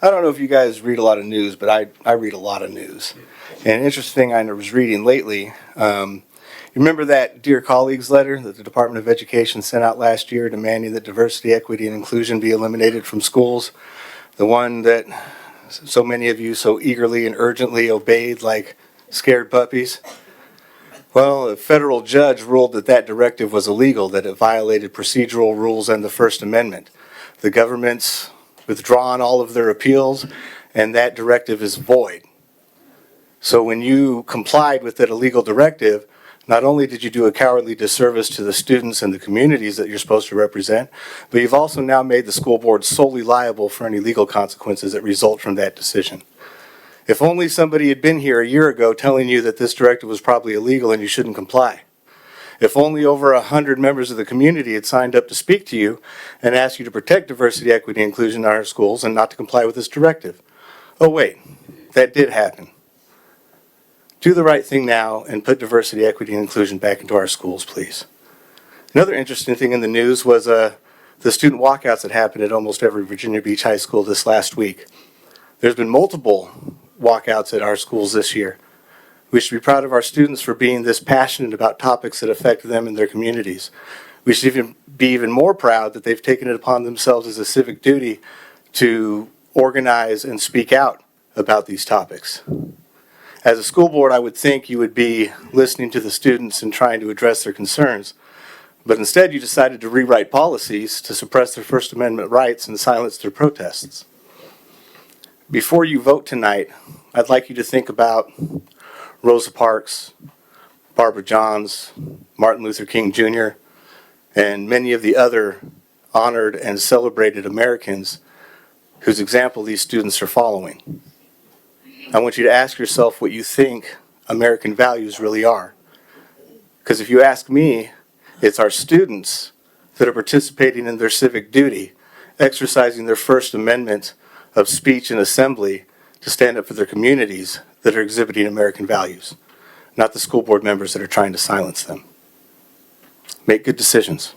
I don't know if you guys read a lot of news, but I read a lot of news. And an interesting thing I was reading lately, you remember that Dear Colleagues letter that the Department of Education sent out last year demanding that diversity, equity, and inclusion be eliminated from schools? The one that so many of you so eagerly and urgently obeyed like scared puppies? Well, a federal judge ruled that that directive was illegal, that it violated procedural rules and the First Amendment. The government's withdrawn all of their appeals, and that directive is void. So when you complied with that illegal directive, not only did you do a cowardly disservice to the students and the communities that you're supposed to represent, but you've also now made the school board solely liable for any legal consequences that result from that decision. If only somebody had been here a year ago telling you that this directive was probably illegal and you shouldn't comply. If only over 100 members of the community had signed up to speak to you and asked you to protect diversity, equity, and inclusion in our schools and not to comply with this directive. Oh wait, that did happen. Do the right thing now and put diversity, equity, and inclusion back into our schools, please. Another interesting thing in the news was the student walkouts that happened at almost every Virginia Beach high school this last week. There's been multiple walkouts at our schools this year. We should be proud of our students for being this passionate about topics that affect them and their communities. We should be even more proud that they've taken it upon themselves as a civic duty to organize and speak out about these topics. As a school board, I would think you would be listening to the students and trying to address their concerns. But instead, you decided to rewrite policies to suppress their First Amendment rights and silence their protests. Before you vote tonight, I'd like you to think about Rosa Parks, Barbara Johns, Martin Luther King Jr., and many of the other honored and celebrated Americans whose example these students are following. I want you to ask yourself what you think American values really are. Because if you ask me, it's our students that are participating in their civic duty, exercising their First Amendment of speech and assembly to stand up for their communities that are exhibiting American values, not the school board members that are trying to silence them. Make good decisions.